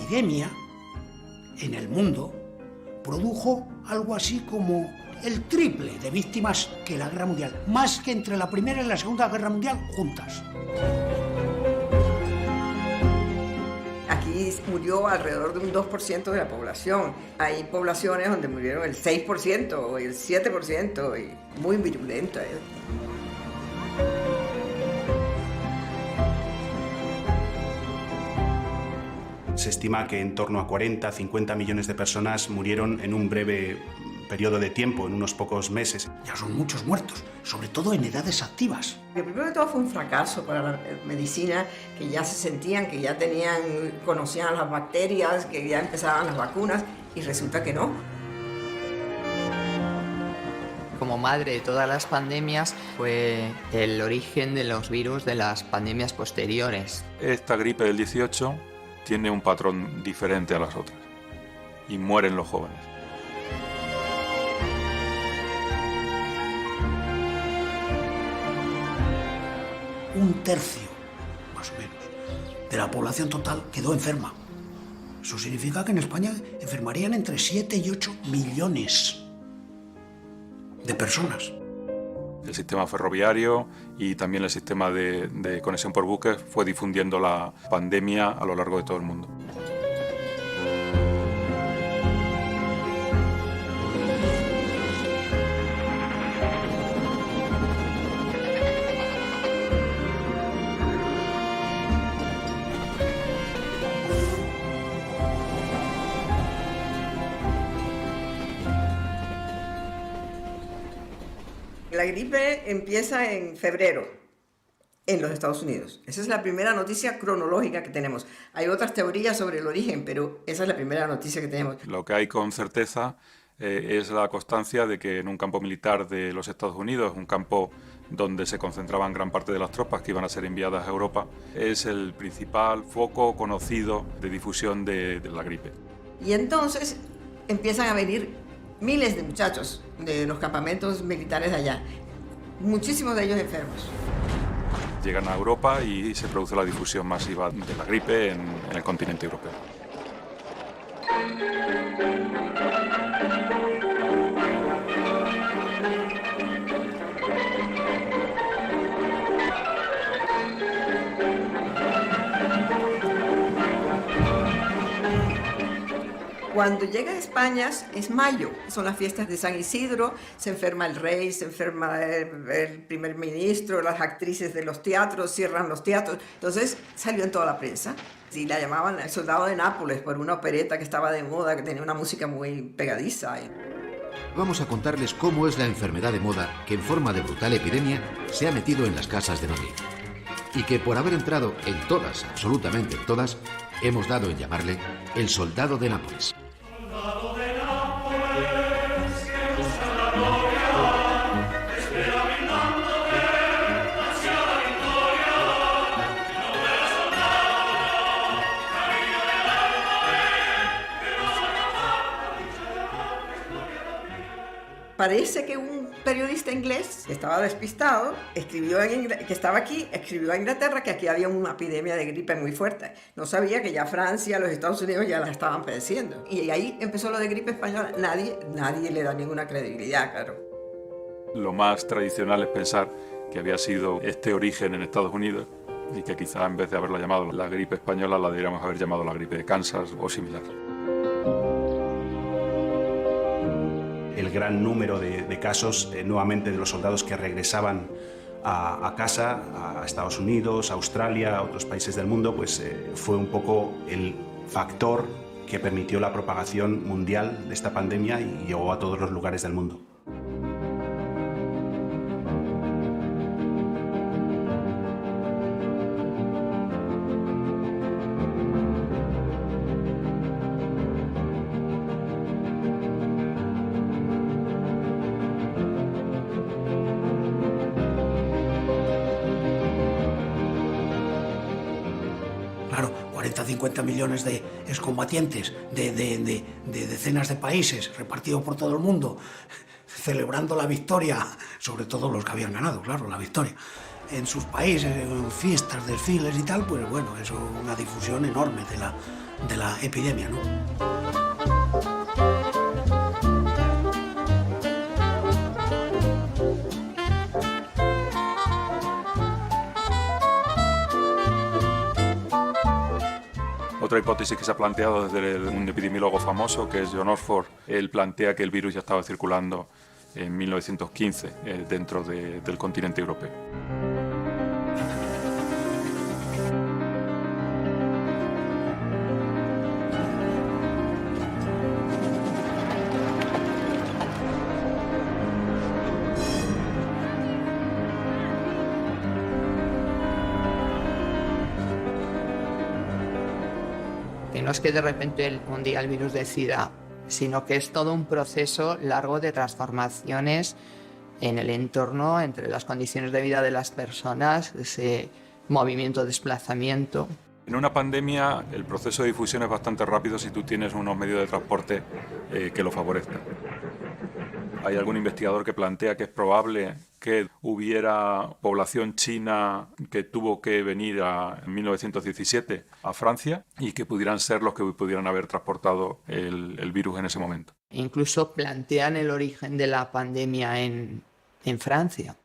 epidemia en el mundo produjo algo así como el triple de víctimas que la Guerra Mundial, más que entre la Primera y la Segunda Guerra Mundial juntas. Aquí murió alrededor de un 2% de la población. Hay poblaciones donde murieron el 6% o el 7%, y muy virulento. Se estima que en torno a 40, 50 millones de personas murieron en un breve periodo de tiempo, en unos pocos meses. Ya son muchos muertos, sobre todo en edades activas. El primero de todo fue un fracaso para la medicina, que ya se sentían, que ya conocían las bacterias, que ya empezaban las vacunas, y resulta que no. Como madre de todas las pandemias, fue el origen de los virus de las pandemias posteriores. Esta gripe del 18 tiene un patrón diferente a las otras y mueren los jóvenes. Un tercio, más o menos, de la población total quedó enferma. Eso significa que en España enfermarían entre 7 y 8 millones de personas. El sistema ferroviario y también el sistema de conexión por buques fue difundiendo la pandemia a lo largo de todo el mundo. La gripe empieza en febrero en los Estados Unidos. Esa es la primera noticia cronológica que tenemos. Hay otras teorías sobre el origen, pero esa es la primera noticia que tenemos. Lo que hay con certeza es la constancia de que en un campo militar de los Estados Unidos, un campo donde se concentraban gran parte de las tropas que iban a ser enviadas a Europa, es el principal foco conocido de difusión de la gripe. Y entonces empiezan a venir miles de muchachos de los campamentos militares de allá, muchísimos de ellos enfermos. Llegan a Europa y se produce la difusión masiva de la gripe en el continente europeo. Cuando llega a España es mayo, son las fiestas de San Isidro, se enferma el rey, se enferma el primer ministro, las actrices de los teatros, cierran los teatros. Entonces salió en toda la prensa y la llamaban El Soldado de Nápoles por una opereta que estaba de moda, que tenía una música muy pegadiza. Vamos a contarles cómo es la enfermedad de moda que en forma de brutal epidemia se ha metido en las casas de Madrid. Y que por haber entrado en todas, absolutamente en todas, hemos dado en llamarle El Soldado de Nápoles. Parece que un periodista inglés que estaba despistado escribió que estaba aquí, escribió a Inglaterra que aquí había una epidemia de gripe muy fuerte. No sabía que ya Francia, los Estados Unidos ya la estaban padeciendo. Y ahí empezó lo de gripe española. Nadie le da ninguna credibilidad, claro. Lo más tradicional es pensar que había sido este origen en Estados Unidos y que quizá en vez de haberla llamado la gripe española la deberíamos haber llamado la gripe de Kansas o similar. El gran número de casos nuevamente de los soldados que regresaban a casa, a Estados Unidos, a Australia, a otros países del mundo, pues fue un poco el factor que permitió la propagación mundial de esta pandemia y llegó a todos los lugares del mundo. Claro, 40-50 millones de excombatientes de decenas de países repartidos por todo el mundo, celebrando la victoria, sobre todo los que habían ganado, claro, la victoria. en sus países, en fiestas, desfiles y tal, pues bueno, eso es una difusión enorme de la epidemia, ¿no? Otra hipótesis que se ha planteado desde un epidemiólogo famoso, que es John Oxford, él plantea que el virus ya estaba circulando en 1915 dentro del continente europeo. Que no es que de repente un día el virus decida, sino que es todo un proceso largo de transformaciones en el entorno, entre las condiciones de vida de las personas, ese movimiento, desplazamiento. En una pandemia el proceso de difusión es bastante rápido si tú tienes unos medios de transporte que lo favorezcan. Hay algún investigador que plantea que es probable que hubiera población china que tuvo que venir en 1917 a Francia y que pudieran ser los que pudieran haber transportado el virus en ese momento. Incluso plantean el origen de la pandemia en Francia.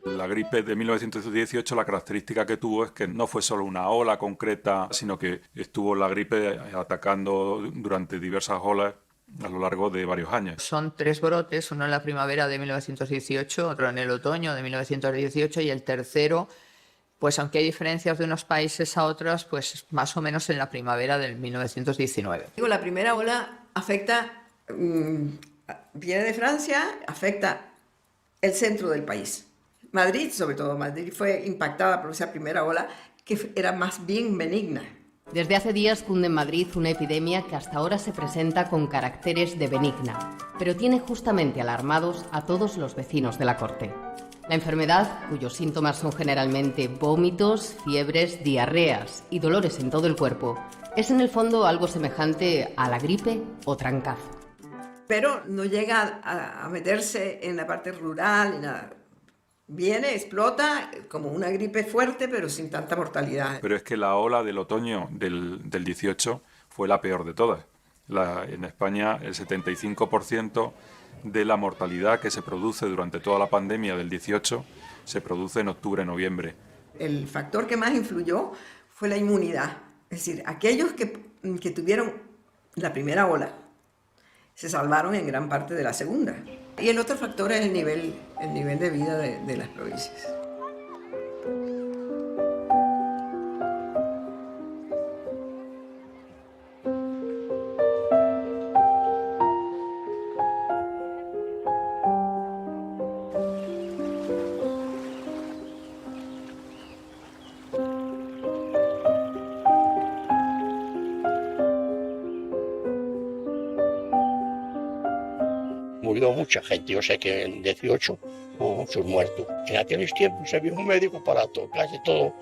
La gripe de 1918, la característica que tuvo es que no fue solo una ola concreta, sino que estuvo la gripe atacando durante diversas olas a lo largo de varios años. Son 3 brotes, uno en la primavera de 1918, otro en el otoño de 1918 y el tercero, pues aunque hay diferencias de unos países a otros, pues más o menos en la primavera del 1919. La primera ola afecta, viene de Francia, afecta el centro del país. Madrid, sobre todo Madrid, fue impactada por esa primera ola que era más bien benigna. Desde hace días cunde en Madrid una epidemia que hasta ahora se presenta con caracteres de benigna, pero tiene justamente alarmados a todos los vecinos de la corte. La enfermedad, cuyos síntomas son generalmente vómitos, fiebres, diarreas y dolores en todo el cuerpo, es en el fondo algo semejante a la gripe o trancazo. Pero no llega a meterse en la parte rural ni nada. Viene, explota como una gripe fuerte, pero sin tanta mortalidad. Pero es que la ola del otoño del 18 fue la peor de todas. En España, el 75% de la mortalidad que se produce durante toda la pandemia del 18 se produce en octubre-noviembre. El factor que más influyó fue la inmunidad. Es decir, aquellos que tuvieron la primera ola se salvaron en gran parte de la segunda. Y el otro factor es el nivel de vida de las provincias. Murió mucha gente, yo sé que en 18 hubo muchos muertos. En aquellos tiempos había un médico para todo, casi todo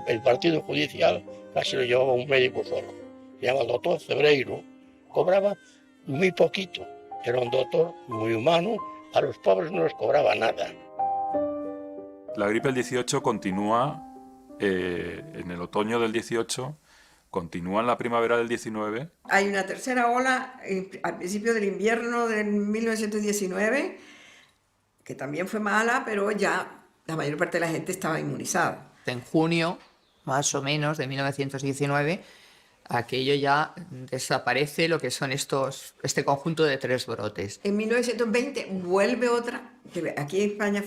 el partido judicial casi lo llevaba un médico solo. Se llama el doctor Cebreiro, cobraba muy poquito, era un doctor muy humano, a los pobres no les cobraba nada. La gripe del 18 continúa en el otoño del 18, continúa en la primavera del 19. Hay una tercera ola al principio del invierno de 1919, que también fue mala, pero ya la mayor parte de la gente estaba inmunizada. En junio, más o menos, de 1919, aquello ya desaparece lo que son este conjunto de 3 brotes. En 1920 vuelve otra, que aquí en España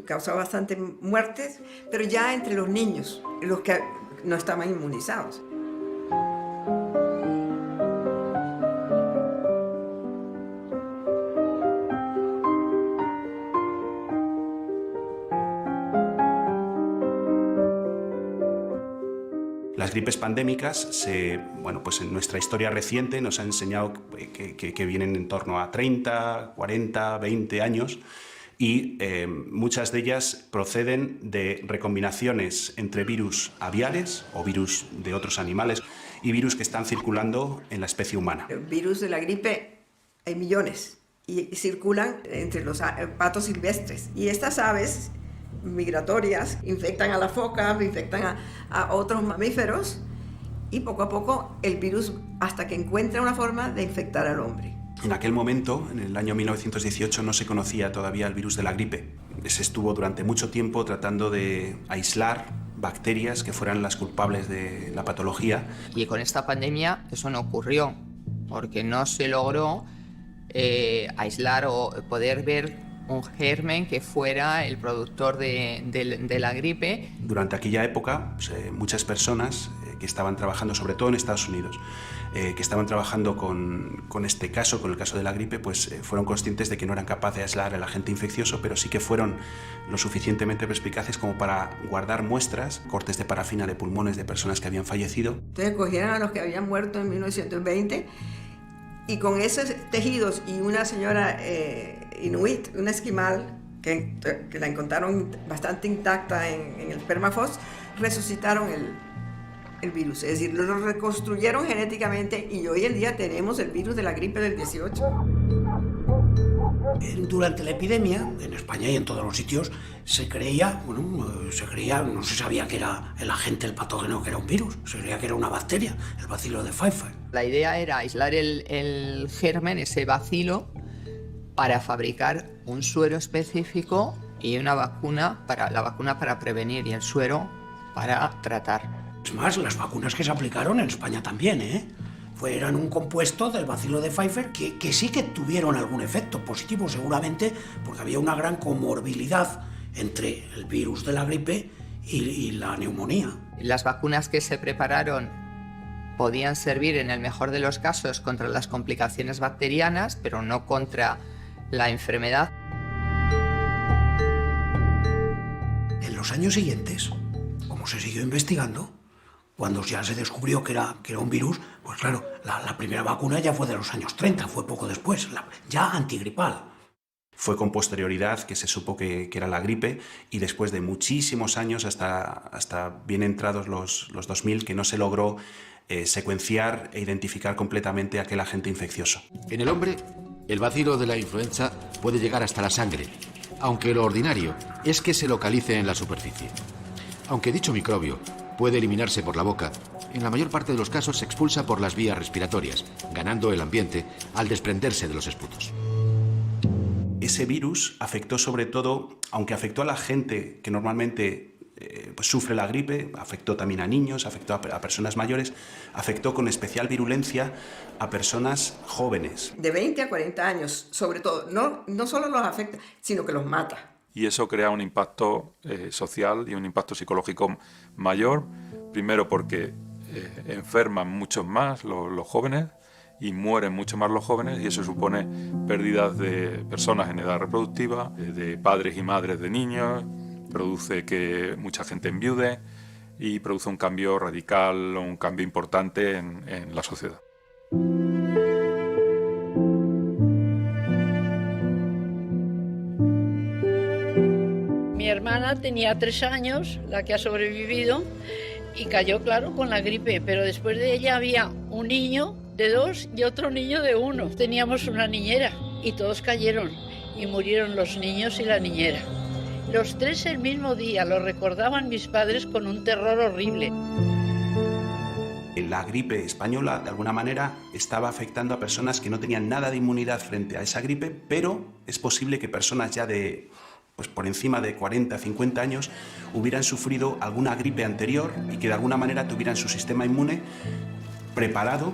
causó bastantes muertes, pero ya entre los niños, los que no estaban inmunizados. Las gripes pandémicas, pues en nuestra historia reciente nos han enseñado que vienen en torno a 30, 40, 20 años y muchas de ellas proceden de recombinaciones entre virus aviares o virus de otros animales y virus que están circulando en la especie humana. El virus de la gripe hay millones y circulan entre los patos silvestres. Y estas aves migratorias infectan a las focas, infectan a otros mamíferos y poco a poco el virus hasta que encuentra una forma de infectar al hombre. En aquel momento, en el año 1918, no se conocía todavía el virus de la gripe. Se estuvo durante mucho tiempo tratando de aislar bacterias que fueran las culpables de la patología. Y con esta pandemia eso no ocurrió, porque no se logró aislar o poder ver un germen que fuera el productor de la gripe. Durante aquella época, pues, muchas personas que estaban trabajando, sobre todo en Estados Unidos, que estaban trabajando con este caso, con el caso de la gripe, pues fueron conscientes de que no eran capaces de aislar el agente infeccioso, pero sí que fueron lo suficientemente perspicaces como para guardar muestras, cortes de parafina de pulmones de personas que habían fallecido. Entonces cogieron a los que habían muerto en 1920 y con esos tejidos y una señora inuit, una esquimal, que la encontraron bastante intacta en el permafrost, resucitaron el virus, es decir, lo reconstruyeron genéticamente y hoy en día tenemos el virus de la gripe del 18. Durante la epidemia, en España y en todos los sitios, se creía, no se sabía que era el agente, el patógeno, que era un virus, se creía que era una bacteria, el bacilo de Pfeiffer. La idea era aislar el germen, ese bacilo, para fabricar un suero específico y una vacuna para prevenir y el suero para tratar. Es más, las vacunas que se aplicaron en España también, eran un compuesto del bacilo de Pfeiffer que sí que tuvieron algún efecto positivo, seguramente, porque había una gran comorbilidad entre el virus de la gripe y la neumonía. Las vacunas que se prepararon podían servir en el mejor de los casos contra las complicaciones bacterianas, pero no contra la enfermedad. En los años siguientes, como se siguió investigando, cuando ya se descubrió que era un virus, pues claro, la primera vacuna ya fue de los años 30, fue poco después, ya antigripal. Fue con posterioridad que se supo que era la gripe y después de muchísimos años, hasta bien entrados los 2000, que no se logró secuenciar e identificar completamente aquel agente infeccioso. En el hombre, el bacilo de la influenza puede llegar hasta la sangre, aunque lo ordinario es que se localice en la superficie. Aunque dicho microbio puede eliminarse por la boca, en la mayor parte de los casos se expulsa por las vías respiratorias, ganando el ambiente al desprenderse de los esputos. Ese virus afectó sobre todo, aunque afectó a la gente que normalmente pues sufre la gripe, afectó también a niños, afectó a personas mayores, afectó con especial virulencia a personas jóvenes. De 20 a 40 años, sobre todo, no solo los afecta, sino que los mata. Y eso crea un impacto social y un impacto psicológico mayor, primero porque enferman muchos más los jóvenes y mueren mucho más los jóvenes, y eso supone pérdidas de personas en edad reproductiva, de padres y madres de niños, produce que mucha gente enviude y produce un cambio radical o un cambio importante en la sociedad. Mi hermana tenía 3 años, la que ha sobrevivido, y cayó, claro, con la gripe, pero después de ella había un niño de 2 y otro niño de 1. Teníamos una niñera y todos cayeron y murieron los niños y la niñera. Los 3 el mismo día, lo recordaban mis padres con un terror horrible. La gripe española, de alguna manera, estaba afectando a personas que no tenían nada de inmunidad frente a esa gripe, pero es posible que personas ya pues por encima de 40, 50 años hubieran sufrido alguna gripe anterior y que de alguna manera tuvieran su sistema inmune preparado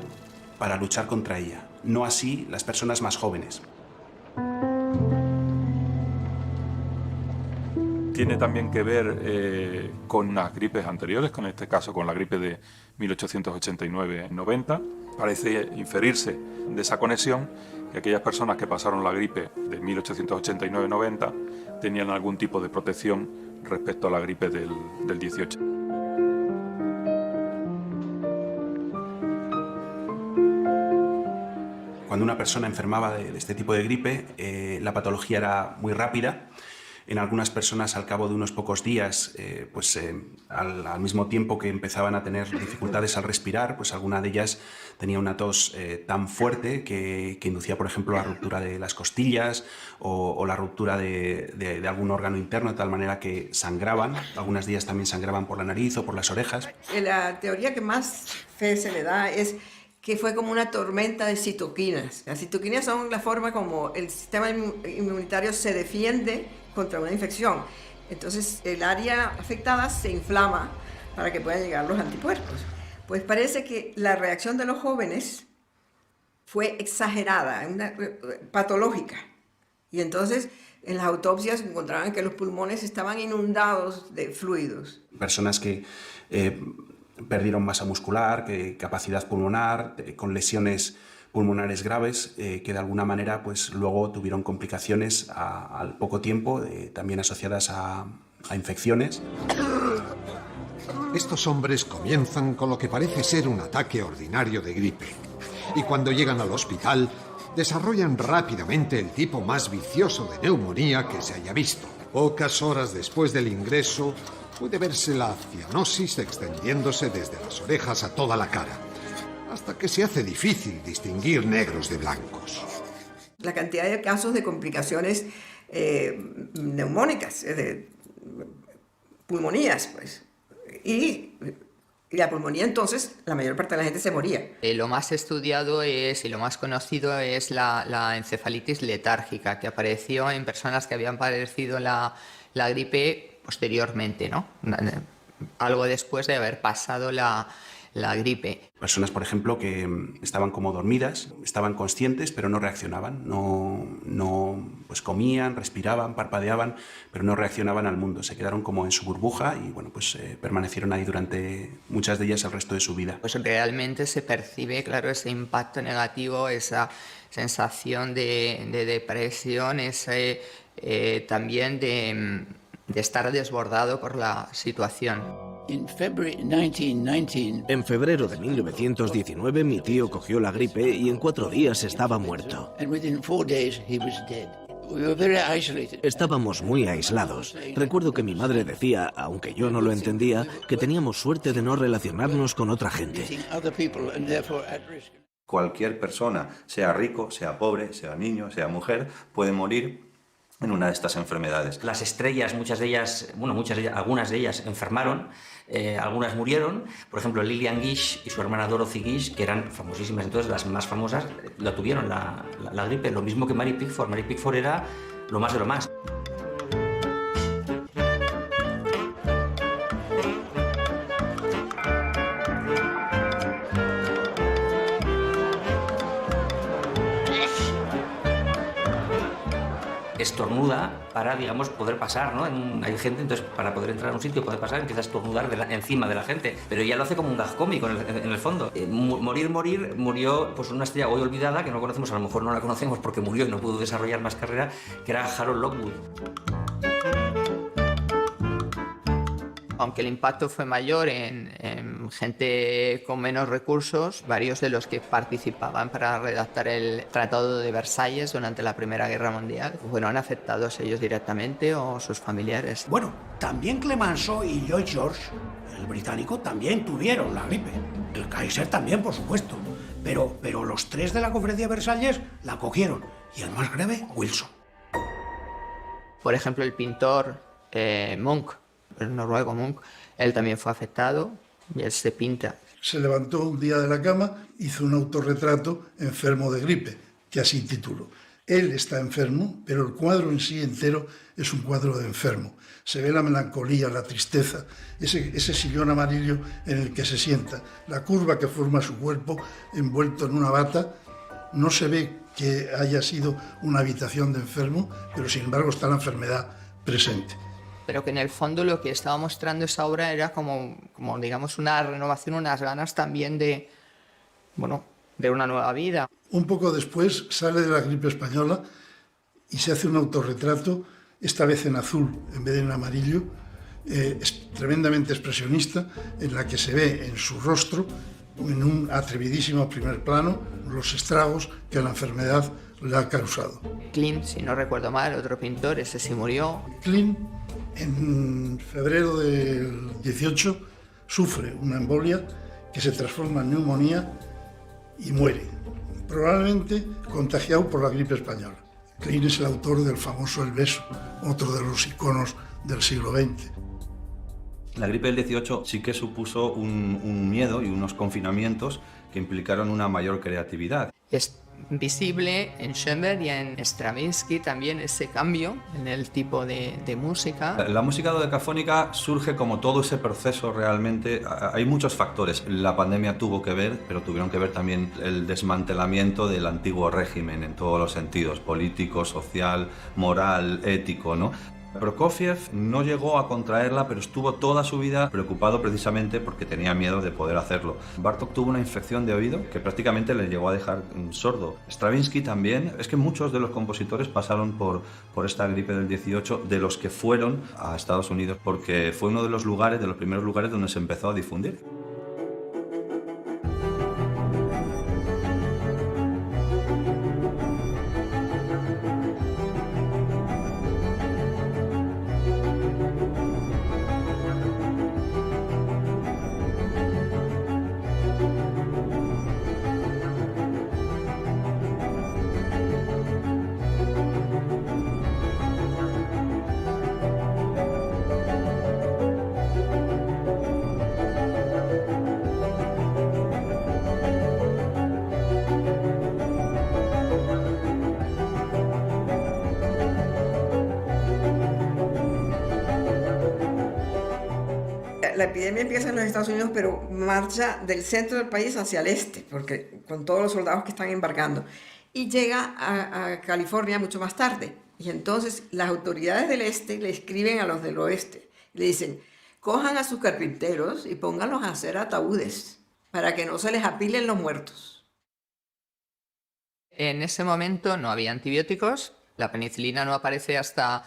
para luchar contra ella. No así las personas más jóvenes. Tiene también que ver con unas gripes anteriores, con este caso con la gripe de 1889-90. Parece inferirse de esa conexión que aquellas personas que pasaron la gripe de 1889-90 tenían algún tipo de protección respecto a la gripe del 18. Cuando una persona enfermaba de este tipo de gripe, la patología era muy rápida. En algunas personas, al cabo de unos pocos días, al mismo tiempo que empezaban a tener dificultades al respirar, pues alguna de ellas tenía una tos tan fuerte que inducía, por ejemplo, la ruptura de las costillas o la ruptura de algún órgano interno, de tal manera que sangraban. Algunas de ellas también sangraban por la nariz o por las orejas. La teoría que más fe se le da es que fue como una tormenta de citoquinas. Las citoquinas son la forma como el sistema inmunitario se defiende contra una infección. Entonces el área afectada se inflama para que puedan llegar los anticuerpos. Pues parece que la reacción de los jóvenes fue exagerada, patológica. Y entonces en las autopsias encontraban que los pulmones estaban inundados de fluidos. Personas que perdieron masa muscular, capacidad pulmonar, con lesiones pulmonares graves, que de alguna manera pues luego tuvieron complicaciones al poco tiempo, también asociadas a infecciones. Estos hombres comienzan con lo que parece ser un ataque ordinario de gripe, y cuando llegan al hospital desarrollan rápidamente el tipo más vicioso de neumonía que se haya visto. Pocas horas después del ingreso puede verse la cianosis extendiéndose desde las orejas a toda la cara, hasta que se hace difícil distinguir negros de blancos. La cantidad de casos de complicaciones neumónicas, de pulmonías, pues. Y la pulmonía, entonces, la mayor parte de la gente se moría. Lo más estudiado y lo más conocido es la encefalitis letárgica, que apareció en personas que habían padecido la gripe posteriormente, ¿no? Algo después de haber pasado la gripe. Personas, por ejemplo, que estaban como dormidas, estaban conscientes, pero no reaccionaban, no pues comían, respiraban, parpadeaban, pero no reaccionaban al mundo. Se quedaron como en su burbuja y bueno, pues permanecieron ahí durante muchas de ellas el resto de su vida. Pues realmente se percibe, claro, ese impacto negativo, esa sensación de depresión, también de estar desbordado por la situación. En febrero de 1919 mi tío cogió la gripe y en 4 días estaba muerto. Estábamos muy aislados. Recuerdo que mi madre decía, aunque yo no lo entendía, que teníamos suerte de no relacionarnos con otra gente. Cualquier persona, sea rico, sea pobre, sea niño, sea mujer, puede morir en una de estas enfermedades. Las estrellas, algunas de ellas enfermaron, algunas murieron. Por ejemplo, Lillian Gish y su hermana Dorothy Gish, que eran famosísimas, entonces las más famosas, la tuvieron la gripe. Lo mismo que Mary Pickford. Mary Pickford era lo más de lo más. Estornuda para, digamos, poder pasar, ¿no? Hay gente, entonces, para poder entrar a un sitio, poder pasar, empieza a estornudar encima de la gente. Pero ya lo hace como un gag cómico en el fondo. Murió pues una estrella hoy olvidada, que no conocemos, a lo mejor no la conocemos porque murió y no pudo desarrollar más carrera, que era Harold Lockwood. Aunque el impacto fue mayor en gente con menos recursos, varios de los que participaban para redactar el Tratado de Versalles durante la Primera Guerra Mundial fueron afectados ellos directamente o sus familiares. Bueno, también Clemenceau y Lloyd George, el británico, también tuvieron la gripe. El Kaiser también, por supuesto. Pero los 3 de la Conferencia de Versalles la cogieron. Y el más grave, Wilson. Por ejemplo, el pintor Munch, el noruego Munch, él también fue afectado y él se pinta. Se levantó un día de la cama, hizo un autorretrato enfermo de gripe, que así tituló. Él está enfermo, pero el cuadro en sí entero es un cuadro de enfermo. Se ve la melancolía, la tristeza, ese sillón amarillo en el que se sienta, la curva que forma su cuerpo envuelto en una bata. No se ve que haya sido una habitación de enfermo, pero sin embargo está la enfermedad presente. Pero que en el fondo lo que estaba mostrando esa obra era como digamos, una renovación, unas ganas también de una nueva vida. Un poco después sale de la gripe española y se hace un autorretrato, esta vez en azul en vez de en amarillo, es tremendamente expresionista, en la que se ve en su rostro en un atrevidísimo primer plano los estragos que la enfermedad le ha causado. Klimt, si no recuerdo mal, otro pintor, ese sí murió. Klimt, en febrero del 18, sufre una embolia que se transforma en neumonía y muere, probablemente contagiado por la gripe española. Klimt es el autor del famoso El beso, otro de los iconos del siglo XX. La gripe del 18 sí que supuso un miedo y unos confinamientos que implicaron una mayor creatividad. Es visible en Schoenberg y en Stravinsky también ese cambio en el tipo de música. La música dodecafónica surge como todo ese proceso realmente. Hay muchos factores. La pandemia tuvo que ver, pero tuvieron que ver también el desmantelamiento del antiguo régimen en todos los sentidos, político, social, moral, ético, ¿no? Prokofiev no llegó a contraerla, pero estuvo toda su vida preocupado precisamente porque tenía miedo de poder hacerlo. Bartók tuvo una infección de oído que prácticamente le llegó a dejar sordo. Stravinsky también. Es que muchos de los compositores pasaron por esta gripe del 18, de los que fueron a Estados Unidos, porque fue uno de los primeros lugares donde se empezó a difundir. La epidemia empieza en los Estados Unidos, pero marcha del centro del país hacia el este, porque con todos los soldados que están embarcando, y llega a California mucho más tarde. Y entonces las autoridades del este le escriben a los del oeste, le dicen, cojan a sus carpinteros y pónganlos a hacer ataúdes para que no se les apilen los muertos. En ese momento no había antibióticos, la penicilina no aparece hasta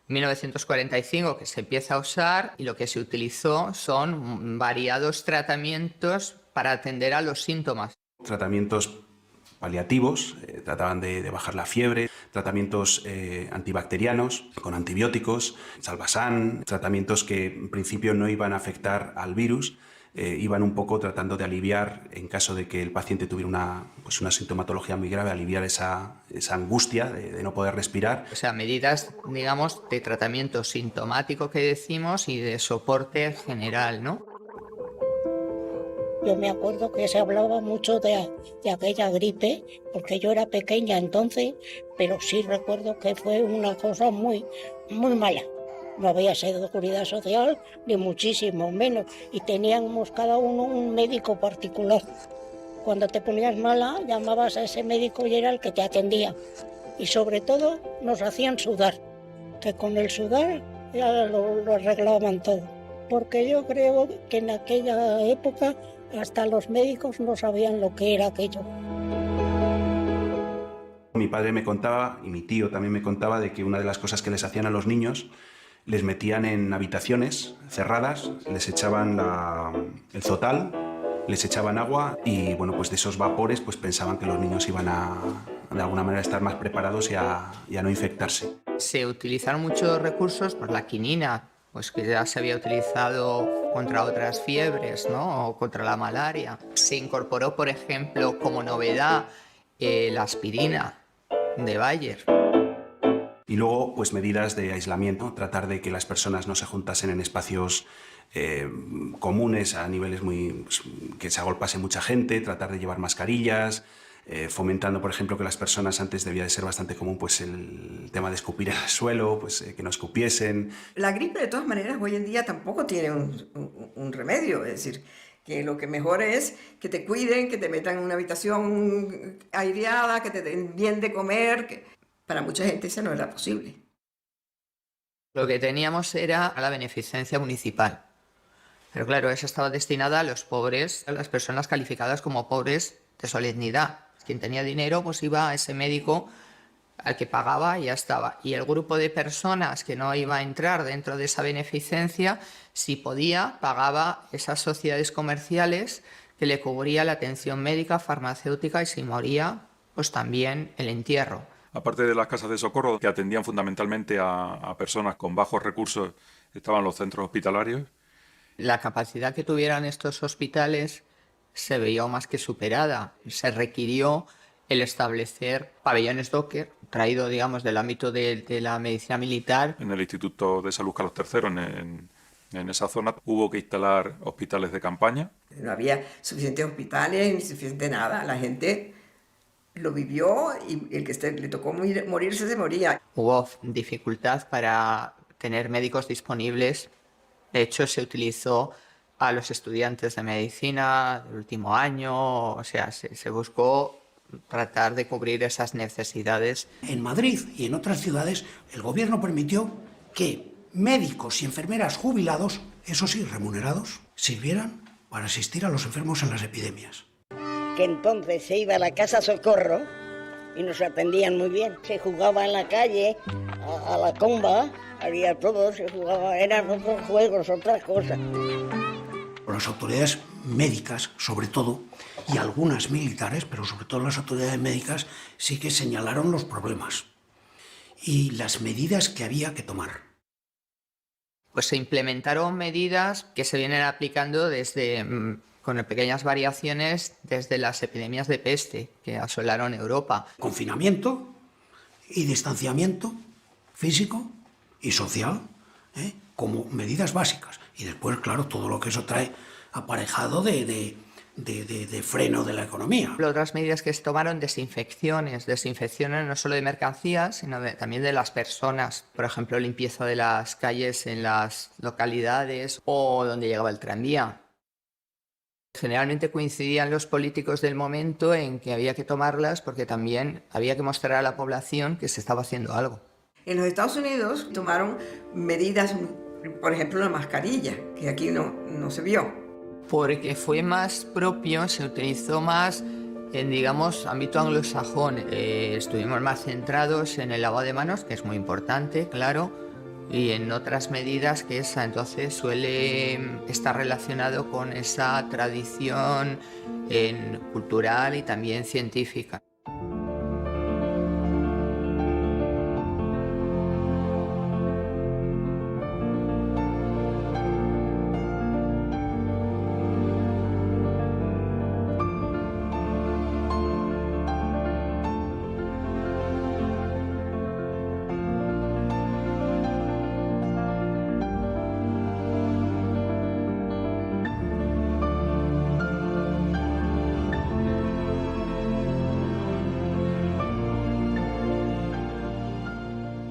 1945, que se empieza a usar, y lo que se utilizó son variados tratamientos para atender a los síntomas. Tratamientos paliativos, trataban de bajar la fiebre, tratamientos antibacterianos con antibióticos, Salvasan, tratamientos que en principio no iban a afectar al virus, iban un poco tratando de aliviar, en caso de que el paciente tuviera una sintomatología muy grave, aliviar esa angustia de no poder respirar. O sea, medidas, digamos, de tratamiento sintomático que decimos y de soporte general, ¿no? Yo me acuerdo que se hablaba mucho de aquella gripe, porque yo era pequeña entonces, pero sí recuerdo que fue una cosa muy, muy mala. No había seguridad social, ni muchísimo menos, y teníamos cada uno un médico particular. Cuando te ponías mala, llamabas a ese médico y era el que te atendía. Y sobre todo nos hacían sudar, que con el sudar ya lo arreglaban todo. Porque yo creo que en aquella época hasta los médicos no sabían lo que era aquello. Mi padre me contaba, y mi tío también me contaba, de que una de las cosas que les hacían a los niños, les metían en habitaciones cerradas, les echaban el zotal, les echaban agua y bueno, pues de esos vapores pues pensaban que los niños iban a de alguna manera estar más preparados y a no infectarse. Se utilizaron muchos recursos, pues la quinina, pues que ya se había utilizado contra otras fiebres, ¿no? O contra la malaria. Se incorporó, por ejemplo, como novedad la aspirina de Bayer. Y luego, pues medidas de aislamiento, tratar de que las personas no se juntasen en espacios comunes a niveles que se agolpase mucha gente, tratar de llevar mascarillas, fomentando, por ejemplo, que las personas, antes debía de ser bastante común pues el tema de escupir al suelo, pues que no escupiesen. La gripe, de todas maneras, hoy en día tampoco tiene un remedio, es decir, que lo que mejor es que te cuiden, que te metan en una habitación aireada, que te den bien de comer. Para mucha gente eso no era posible. Lo que teníamos era la beneficencia municipal. Pero claro, esa estaba destinada a los pobres, a las personas calificadas como pobres de solemnidad. Quien tenía dinero pues iba a ese médico al que pagaba y ya estaba. Y el grupo de personas que no iba a entrar dentro de esa beneficencia, si podía, pagaba esas sociedades comerciales que le cubría la atención médica, farmacéutica y si moría, pues también el entierro. Aparte de las casas de socorro, que atendían fundamentalmente a personas con bajos recursos, estaban los centros hospitalarios. La capacidad que tuvieran estos hospitales se veía más que superada. Se requirió el establecer pabellones Docker, traído, digamos, del ámbito de la medicina militar. En el Instituto de Salud Carlos III, en esa zona, hubo que instalar hospitales de campaña. No había suficientes hospitales ni suficiente nada. La gente lo vivió y el que le tocó morirse se moría. Hubo dificultad para tener médicos disponibles. De hecho, se utilizó a los estudiantes de medicina del último año. O sea, se buscó tratar de cubrir esas necesidades. En Madrid y en otras ciudades, el gobierno permitió que médicos y enfermeras jubilados, eso sí, remunerados, sirvieran para asistir a los enfermos en las epidemias. Que entonces se iba a la casa socorro y nos atendían muy bien. Se jugaba en la calle, a la comba, había todo, se jugaba, eran otros juegos, otras cosas. Las autoridades médicas, sobre todo, y algunas militares, pero sobre todo las autoridades médicas, sí que señalaron los problemas y las medidas que había que tomar. Pues se implementaron medidas que se vienen aplicando desde, con pequeñas variaciones, desde las epidemias de peste que asolaron Europa. Confinamiento y distanciamiento físico y social, como medidas básicas. Y después, claro, todo lo que eso trae aparejado de freno de la economía. Otras medidas que se tomaron, desinfecciones no solo de mercancías, sino también de las personas. Por ejemplo, limpieza de las calles en las localidades o donde llegaba el tranvía. Generalmente coincidían los políticos del momento en que había que tomarlas porque también había que mostrar a la población que se estaba haciendo algo. En los Estados Unidos tomaron medidas, por ejemplo, la mascarilla, que aquí no se vio. Porque fue más propio, se utilizó más en, digamos, ámbito anglosajón. Estuvimos más centrados en el lavado de manos, que es muy importante, claro, y en otras medidas que esa entonces suele estar relacionado con esa tradición cultural y también científica.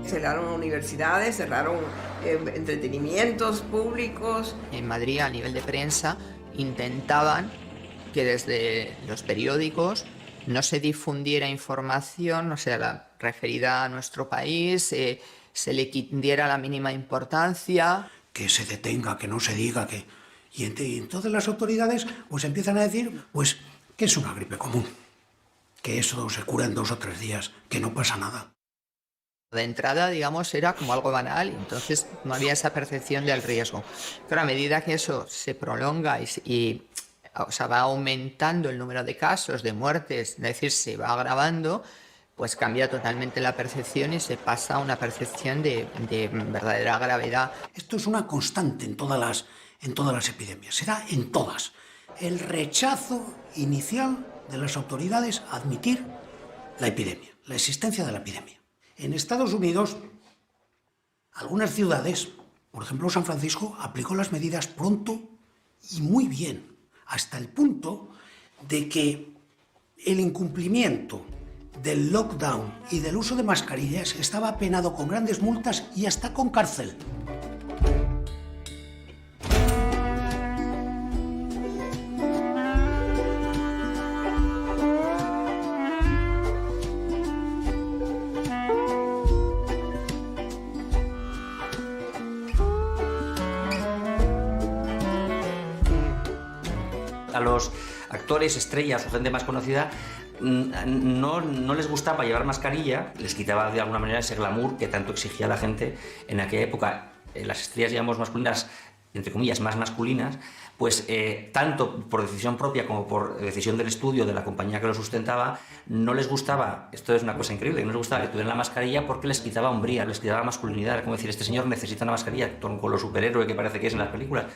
Cerraron universidades, cerraron entretenimientos públicos. En Madrid, a nivel de prensa, intentaban que desde los periódicos no se difundiera información, o sea, la referida a nuestro país, se le diera la mínima importancia. Que se detenga, que no se diga, que... Y entonces las autoridades pues empiezan a decir pues que es una gripe común, que eso se cura en 2 o 3 días, que no pasa nada. De entrada, digamos, era como algo banal, entonces no había esa percepción del riesgo. Pero a medida que eso se prolonga y o sea, va aumentando el número de casos, de muertes, es decir, se va agravando, pues cambia totalmente la percepción y se pasa a una percepción de verdadera gravedad. Esto es una constante en todas las epidemias, se da en todas. El rechazo inicial de las autoridades a admitir la epidemia, la existencia de la epidemia. En Estados Unidos, algunas ciudades, por ejemplo San Francisco, aplicó las medidas pronto y muy bien, hasta el punto de que el incumplimiento del lockdown y del uso de mascarillas estaba penado con grandes multas y hasta con cárcel. A los actores, estrellas o gente más conocida no les gustaba llevar mascarilla, les quitaba de alguna manera ese glamour que tanto exigía la gente en aquella época. Las estrellas, digamos, masculinas entre comillas, más masculinas, pues tanto por decisión propia como por decisión del estudio de la compañía que lo sustentaba, no les gustaba, esto es una cosa increíble, no les gustaba que tuvieran la mascarilla porque les quitaba hombría, les quitaba masculinidad. Era como decir, este señor necesita una mascarilla, con lo superhéroe que parece que es en las películas.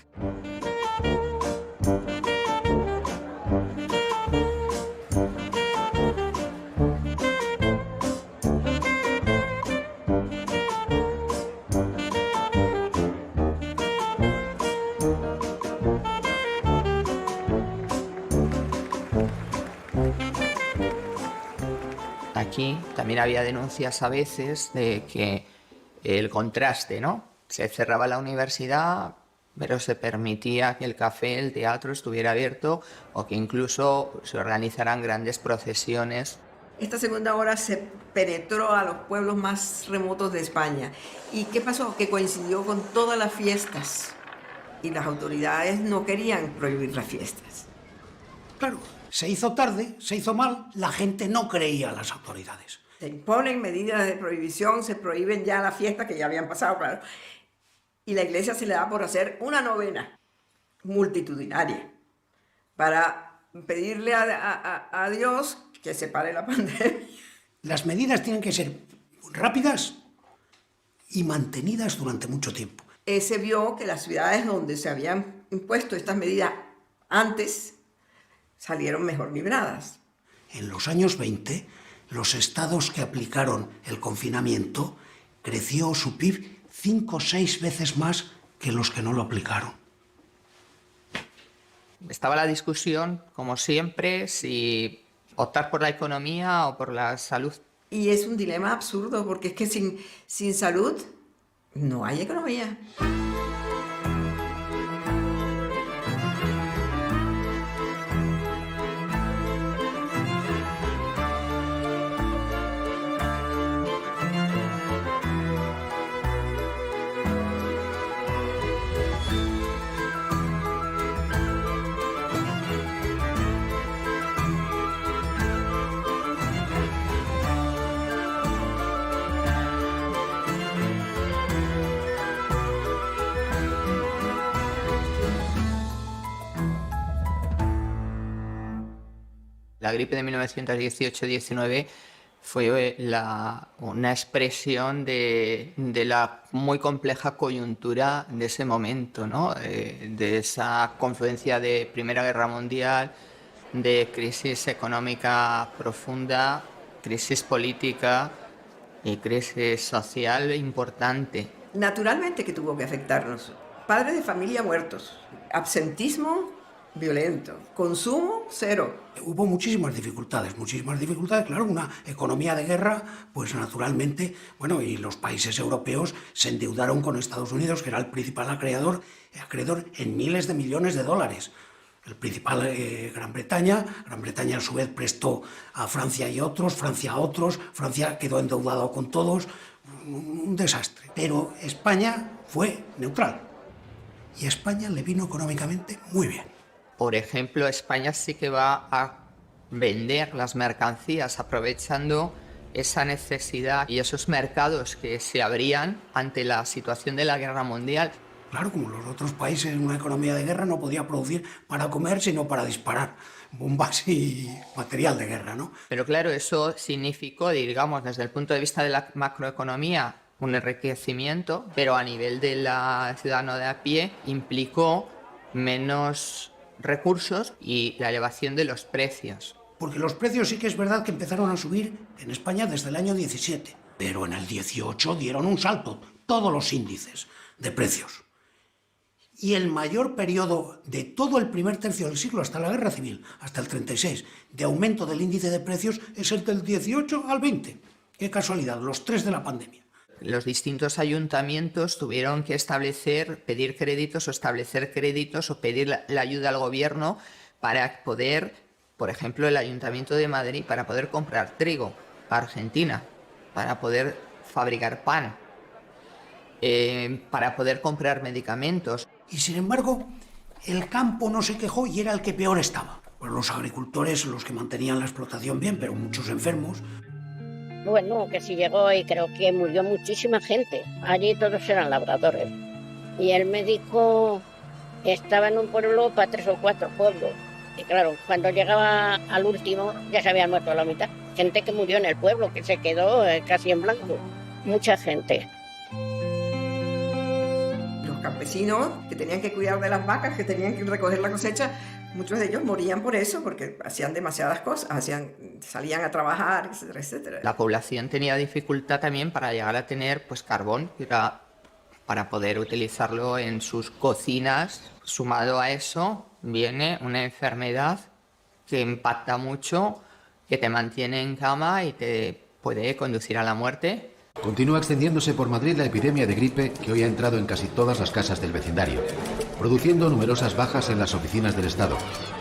Aquí también había denuncias a veces de que el contraste, ¿no? Se cerraba la universidad, pero se permitía que el café, el teatro estuviera abierto o que incluso se organizaran grandes procesiones. Esta segunda ola se penetró a los pueblos más remotos de España. ¿Y qué pasó? Que coincidió con todas las fiestas y las autoridades no querían prohibir las fiestas. Claro, se hizo tarde, se hizo mal, la gente no creía a las autoridades. Se imponen medidas de prohibición, se prohíben ya las fiestas que ya habían pasado, claro. Y la iglesia se le da por hacer una novena multitudinaria para pedirle a Dios que se pare la pandemia. Las medidas tienen que ser rápidas y mantenidas durante mucho tiempo. Se vio que las ciudades donde se habían impuesto estas medidas antes salieron mejor libradas. En los años 20, los estados que aplicaron el confinamiento creció su PIB 5 o 6 veces más que los que no lo aplicaron. Estaba la discusión, como siempre, si optar por la economía o por la salud. Y es un dilema absurdo, porque es que sin salud no hay economía. La gripe de 1918-19 fue una expresión de la muy compleja coyuntura de ese momento, ¿no? De esa confluencia de Primera Guerra Mundial, de crisis económica profunda, crisis política y crisis social importante. Naturalmente que tuvo que afectarnos. Padres de familia muertos, absentismo violento, consumo cero. Hubo muchísimas dificultades, claro, una economía de guerra, pues naturalmente, bueno, y los países europeos se endeudaron con Estados Unidos, que era el principal acreedor en miles de millones de dólares. El principal Gran Bretaña a su vez prestó a Francia y otros, Francia a otros, Francia quedó endeudado con todos, un desastre. Pero España fue neutral y a España le vino económicamente muy bien. Por ejemplo, España sí que va a vender las mercancías aprovechando esa necesidad y esos mercados que se abrían ante la situación de la guerra mundial. Claro, como los otros países en una economía de guerra no podía producir para comer, sino para disparar bombas y material de guerra, ¿no? Pero claro, eso significó, digamos, desde el punto de vista de la macroeconomía, un enriquecimiento, pero a nivel de la ciudadano de a pie implicó menos recursos y la elevación de los precios. Porque los precios sí que es verdad que empezaron a subir en España desde el año 17, pero en el 18 dieron un salto todos los índices de precios. Y el mayor periodo de todo el primer tercio del siglo, hasta la Guerra Civil, hasta el 36, de aumento del índice de precios es el del 18 al 20. Qué casualidad, los 3 de la pandemia. Los distintos ayuntamientos tuvieron que pedir créditos o establecer créditos o pedir la ayuda al gobierno para poder, por ejemplo, el Ayuntamiento de Madrid, para poder comprar trigo a Argentina, para poder fabricar pan, para poder comprar medicamentos. Y sin embargo, el campo no se quejó y era el que peor estaba. Pues los agricultores, los que mantenían la explotación bien, pero muchos enfermos. Bueno, que sí llegó y creo que murió muchísima gente. Allí todos eran labradores. Y el médico Estaba en un pueblo para 3 o 4 pueblos. Y claro, cuando llegaba al último ya se habían muerto la mitad. Gente que murió en el pueblo, que se quedó casi en blanco. Mucha gente. Los campesinos que tenían que cuidar de las vacas, que tenían que recoger la cosecha, muchos de ellos morían por eso, porque hacían demasiadas cosas, salían a trabajar, etcétera, etcétera. La población tenía dificultad también para llegar a tener pues carbón, que era para poder utilizarlo en sus cocinas. Sumado a eso viene una enfermedad que impacta mucho, que te mantiene en cama y te puede conducir a la muerte. Continúa extendiéndose por Madrid la epidemia de gripe que hoy ha entrado en casi todas las casas del vecindario, produciendo numerosas bajas en las oficinas del Estado,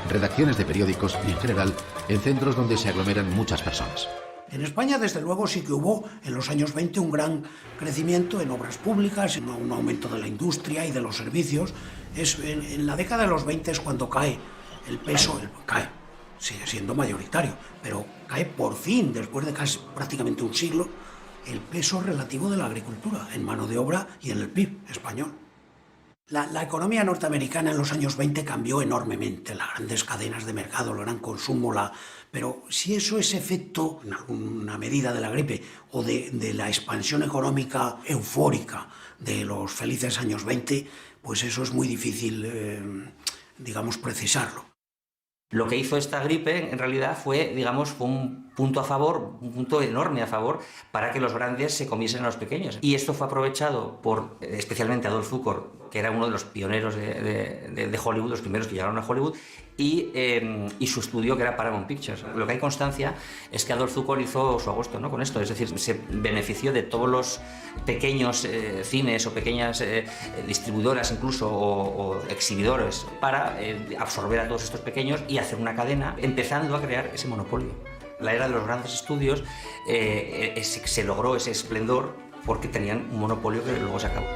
redacciones de periódicos y, en general, en centros donde se aglomeran muchas personas. En España, desde luego, sí que hubo en los años 20 un gran crecimiento en obras públicas, en un aumento de la industria y de los servicios. En la década de los 20 es cuando cae el peso, sigue siendo mayoritario, pero cae por fin, después de casi prácticamente un siglo, el peso relativo de la agricultura en mano de obra y en el PIB español. La economía norteamericana en los años 20 cambió enormemente, las grandes cadenas de mercado, el gran consumo, pero si eso es efecto, en alguna medida, de la gripe o de la expansión económica eufórica de los felices años 20, pues eso es muy difícil, precisarlo. Lo que hizo esta gripe, en realidad, fue un punto a favor, un punto enorme a favor, para que los grandes se comiesen a los pequeños. Y esto fue aprovechado por, especialmente, Adolf Zukor, que era uno de los pioneros de Hollywood, los primeros que llegaron a Hollywood, y su estudio, que era Paramount Pictures. Lo que hay constancia es que Adolf Zukor hizo su agosto, ¿no?, con esto, es decir, se benefició de todos los pequeños cines o pequeñas distribuidoras incluso o exhibidores para absorber a todos estos pequeños y hacer una cadena, empezando a crear ese monopolio. La era de los grandes estudios se logró ese esplendor porque tenían un monopolio que luego se acabó.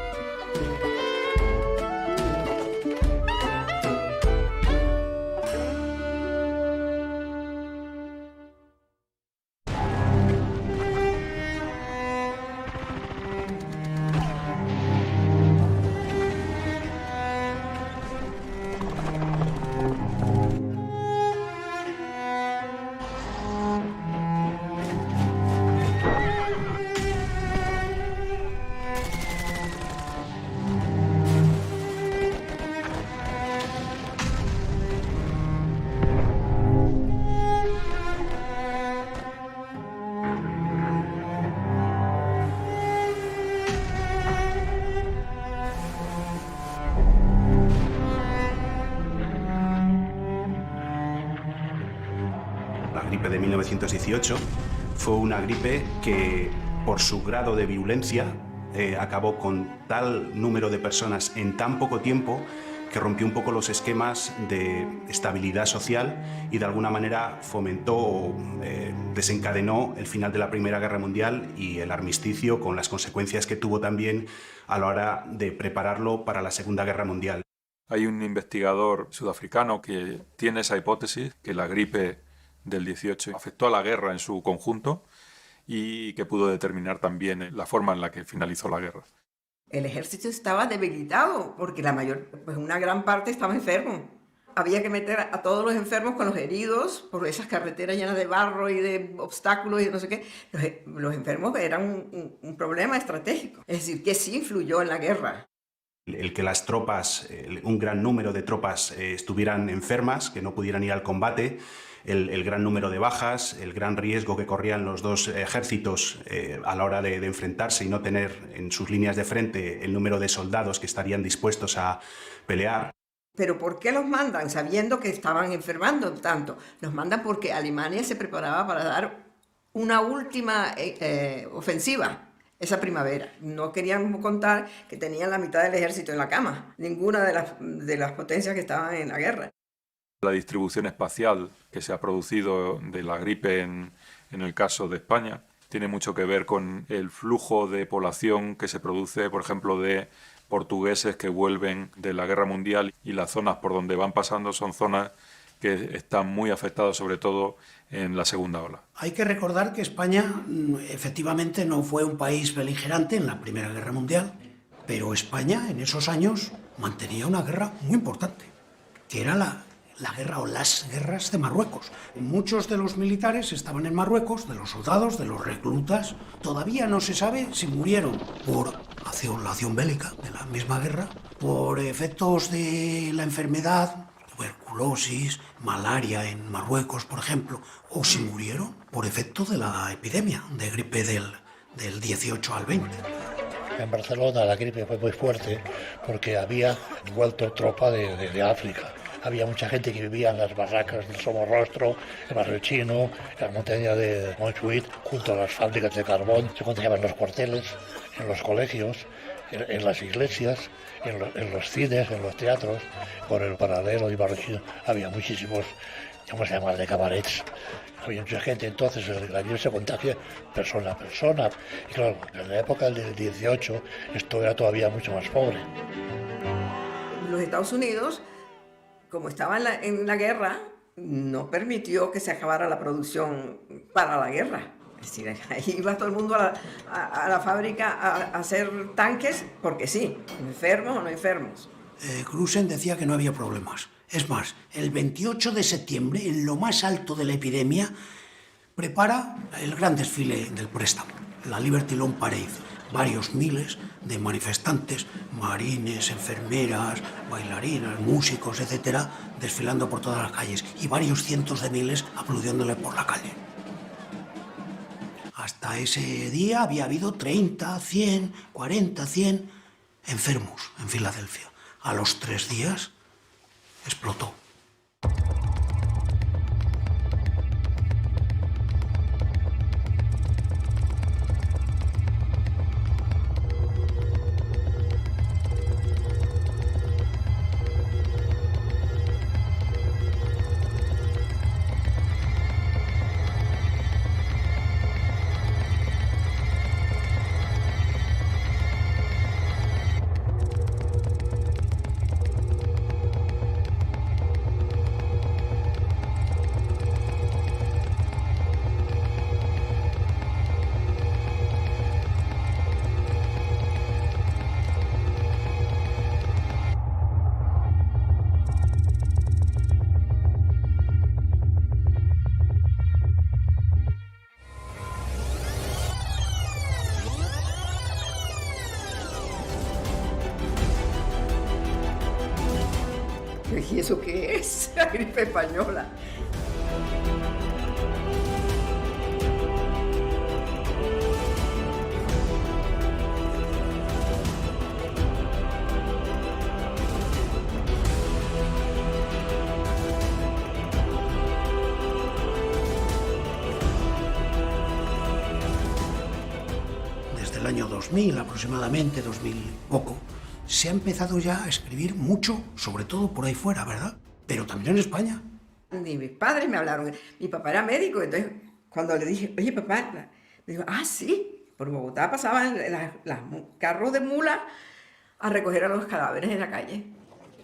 La gripe de 1918 fue una gripe que, por su grado de virulencia, acabó con tal número de personas en tan poco tiempo que rompió un poco los esquemas de estabilidad social y de alguna manera fomentó o desencadenó el final de la Primera Guerra Mundial y el armisticio, con las consecuencias que tuvo también a la hora de prepararlo para la Segunda Guerra Mundial. Hay un investigador sudafricano que tiene esa hipótesis, que la gripe del 18 afectó a la guerra en su conjunto y que pudo determinar también la forma en la que finalizó la guerra. El ejército estaba debilitado porque una gran parte estaba enfermo. Había que meter a todos los enfermos con los heridos por esas carreteras llenas de barro y de obstáculos y no sé qué. Los enfermos eran un problema estratégico, es decir, que sí influyó en la guerra. El que las tropas, un gran número de tropas estuvieran enfermas, que no pudieran ir al combate, el gran número de bajas, el gran riesgo que corrían los dos ejércitos a la hora de enfrentarse y no tener en sus líneas de frente el número de soldados que estarían dispuestos a pelear. ¿Pero por qué los mandan sabiendo que estaban enfermando tanto? Los mandan porque Alemania se preparaba para dar una última ofensiva esa primavera. No querían contar que tenían la mitad del ejército en la cama, ninguna de las potencias que estaban en la guerra. La distribución espacial que se ha producido de la gripe en el caso de España tiene mucho que ver con el flujo de población que se produce, por ejemplo, de portugueses que vuelven de la Guerra Mundial, y las zonas por donde van pasando son zonas que están muy afectadas, sobre todo en la segunda ola. Hay que recordar que España efectivamente no fue un país beligerante en la Primera Guerra Mundial. Pero España en esos años mantenía una guerra muy importante, que era la guerra o las guerras de Marruecos. Muchos de los militares estaban en Marruecos, de los soldados, de los reclutas. Todavía no se sabe si murieron por la acción bélica de la misma guerra, por efectos de la enfermedad, tuberculosis, malaria en Marruecos, por ejemplo, o si murieron por efecto de la epidemia de gripe del 18 al 20. En Barcelona la gripe fue muy fuerte porque había vuelto tropa de África. Había mucha gente que vivía en las barracas del Somorrostro, el Barrio Chino, en la montaña de Montjuïc, junto a las fábricas de carbón. Se contagiaban en los cuarteles, en los colegios, en las iglesias, en los cines, en los teatros. Por el Paralelo y Barrio Chino había muchísimos, ¿cómo se llama?, de cabarets. Había mucha gente, entonces la virus se contagia persona a persona. Y claro, en la época del 18 esto era todavía mucho más pobre. Los Estados Unidos, como estaba en la guerra, no permitió que se acabara la producción para la guerra. Es decir, ahí iba todo el mundo a la fábrica a hacer tanques porque sí, enfermos o no enfermos. Crusen decía que no había problemas. Es más, el 28 de septiembre, en lo más alto de la epidemia, prepara el gran desfile del préstamo, la Liberty Loan Parade. Varios miles de manifestantes, marines, enfermeras, bailarinas, músicos, etcétera, desfilando por todas las calles y varios cientos de miles aplaudiéndole por la calle. Hasta ese día había habido 30, 100, 40, 100 enfermos en Filadelfia. A los 3 días explotó. ¿Y eso qué es? La gripe española. Desde el año 2000 aproximadamente, 2000 poco, se ha empezado ya a escribir mucho, sobre todo por ahí fuera, ¿verdad? Pero también en España. Ni mis padres me hablaron. Mi papá era médico, entonces cuando le dije, oye papá, me dijo, ah, sí, por Bogotá pasaban los carros de mula a recoger a los cadáveres en la calle.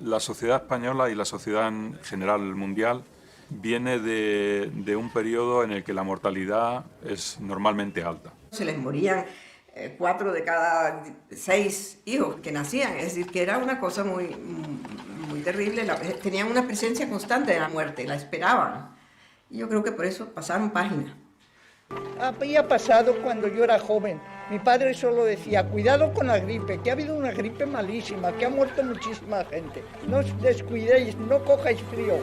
La sociedad española y la sociedad en general mundial viene de un periodo en el que la mortalidad es normalmente alta. Se les morían 4 de cada 6 hijos que nacían, es decir, que era una cosa muy terrible. Tenían una presencia constante de la muerte, la esperaban. Y yo creo que por eso pasaron página. Había pasado cuando yo era joven. Mi padre solo decía, cuidado con la gripe, que ha habido una gripe malísima, que ha muerto muchísima gente. No os descuidéis, no cojáis frío.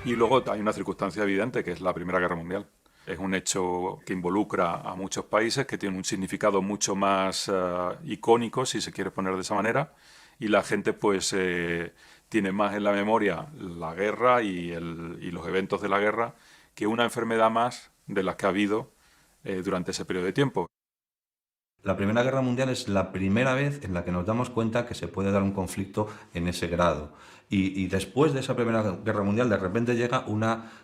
Y luego hay una circunstancia evidente, que es la Primera Guerra Mundial. Es un hecho que involucra a muchos países, que tiene un significado mucho más icónico, si se quiere poner de esa manera, y la gente pues tiene más en la memoria la guerra y los eventos de la guerra que una enfermedad más de las que ha habido durante ese periodo de tiempo. La Primera Guerra Mundial es la primera vez en la que nos damos cuenta que se puede dar un conflicto en ese grado. Y después de esa Primera Guerra Mundial, de repente llega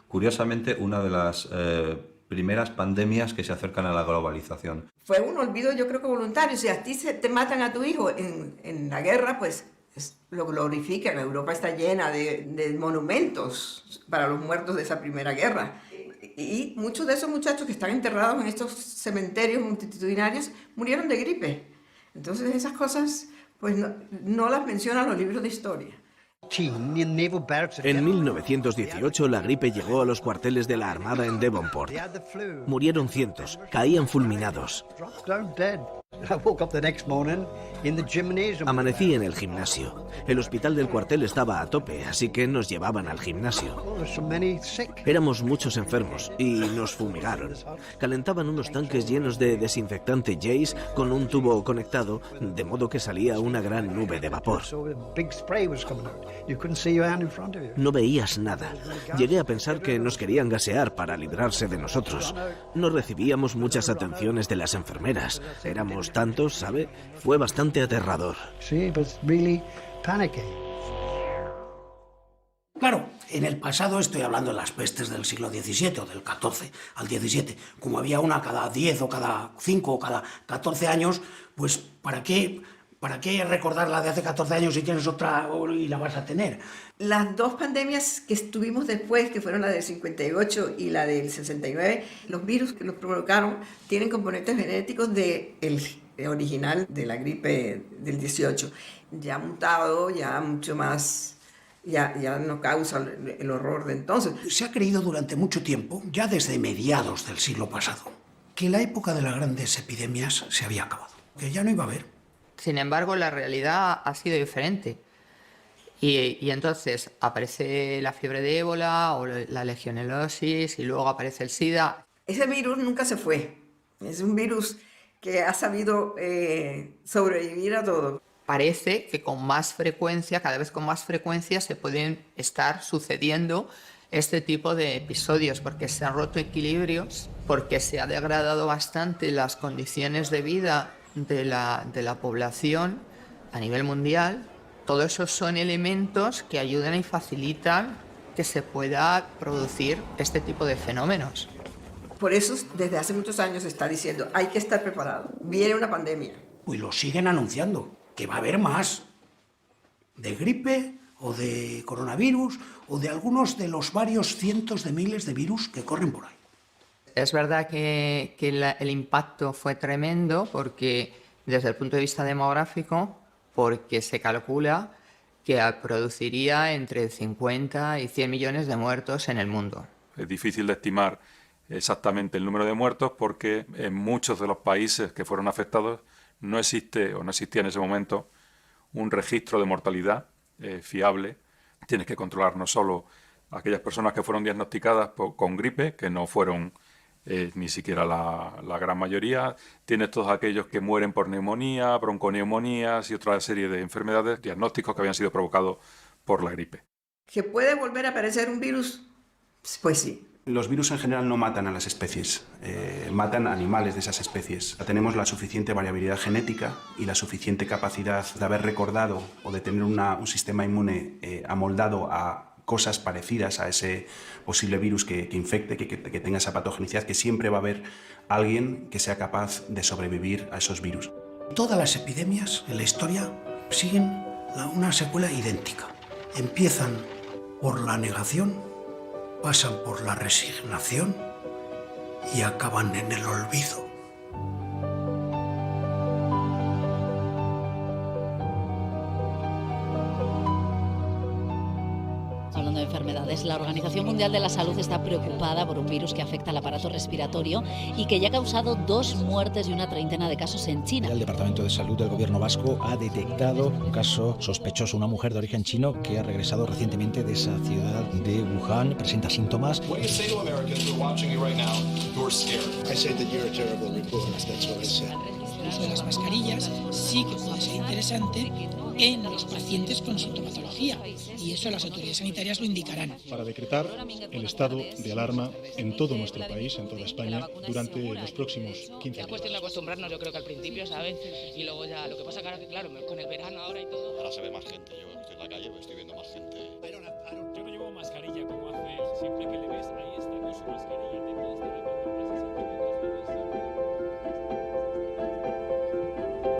curiosamente, una de las primeras pandemias que se acercan a la globalización. Fue un olvido, yo creo que voluntario. Si a ti te matan a tu hijo en la guerra, pues lo glorifican. Europa está llena de monumentos para los muertos de esa Primera Guerra. Y muchos de esos muchachos que están enterrados en estos cementerios multitudinarios murieron de gripe. Entonces esas cosas pues no las mencionan los libros de historia. En 1918 la gripe llegó a los cuarteles de la Armada en Devonport. Murieron cientos, caían fulminados. Amanecí en el gimnasio. El hospital del cuartel estaba a tope, así que nos llevaban al gimnasio. Éramos muchos enfermos y nos fumigaron. Calentaban unos tanques llenos de desinfectante Jace con un tubo conectado, de modo que salía una gran nube de vapor. No veías nada. Llegué a pensar que nos querían gasear para librarse de nosotros. No recibíamos muchas atenciones de las enfermeras. Éramos tantos, ¿sabe? Fue bastante aterrador. Claro, en el pasado estoy hablando de las pestes del siglo XVII, o del XIV al XVII. Como había una cada 10 o cada 5 o cada 14 años, pues ¿para qué recordar la de hace 14 años si tienes otra y la vas a tener? Las dos pandemias que tuvimos después, que fueron la del 58 y la del 69, los virus que los provocaron tienen componentes genéticos del original de la gripe del 18. Ya mutado, ya mucho más, ya no causa el horror de entonces. Se ha creído durante mucho tiempo, ya desde mediados del siglo pasado, que la época de las grandes epidemias se había acabado, que ya no iba a haber. Sin embargo, la realidad ha sido diferente. Y entonces aparece la fiebre de ébola o la legionelosis y luego aparece el SIDA. Ese virus nunca se fue. Es un virus que ha sabido sobrevivir a todo. Parece que con más frecuencia, cada vez con más frecuencia, se pueden estar sucediendo este tipo de episodios porque se han roto equilibrios, porque se ha degradado bastante las condiciones de vida de la población a nivel mundial. Todos esos son elementos que ayudan y facilitan que se pueda producir este tipo de fenómenos. Por eso, desde hace muchos años se está diciendo, hay que estar preparado, viene una pandemia. Y lo siguen anunciando, que va a haber más de gripe o de coronavirus o de algunos de los varios cientos de miles de virus que corren por ahí. Es verdad que el impacto fue tremendo porque desde el punto de vista demográfico, porque se calcula que produciría entre 50 y 100 millones de muertos en el mundo. Es difícil de estimar exactamente el número de muertos porque en muchos de los países que fueron afectados no existe o no existía en ese momento un registro de mortalidad fiable. Tienes que controlar no solo a aquellas personas que fueron diagnosticadas con gripe, que no fueron ni siquiera la gran mayoría. Tienes todos aquellos que mueren por neumonía, bronconeumonías y otra serie de enfermedades, diagnósticos que habían sido provocados por la gripe. ¿Que puede volver a aparecer un virus? Pues sí. Los virus en general no matan a las especies, matan a animales de esas especies. Tenemos la suficiente variabilidad genética y la suficiente capacidad de haber recordado o de tener un sistema inmune amoldado a cosas parecidas a ese posible virus que infecte, que tenga esa patogenicidad, que siempre va a haber alguien que sea capaz de sobrevivir a esos virus. Todas las epidemias en la historia siguen una secuela idéntica. Empiezan por la negación, pasan por la resignación y acaban en el olvido. Hablando de enfermedades, la Organización Mundial de la Salud está preocupada por un virus que afecta al aparato respiratorio y que ya ha causado 2 muertes y una treintena de casos en China. El Departamento de Salud del Gobierno vasco ha detectado un caso sospechoso, una mujer de origen chino que ha regresado recientemente de esa ciudad de Wuhan, presenta síntomas. El uso de las mascarillas sí que puede ser interesante en los pacientes con sintomatología y eso las autoridades sanitarias lo indicarán. Para decretar el estado de alarma en todo nuestro país, en toda España, durante los próximos 15 días. Es cuestión de acostumbrarnos, yo creo que al principio, ¿sabes? Y luego ya, lo que pasa que claro, con el verano ahora y todo... Ahora se ve más gente, yo estoy en la calle, estoy viendo más gente. Yo no llevo mascarilla como hace siempre que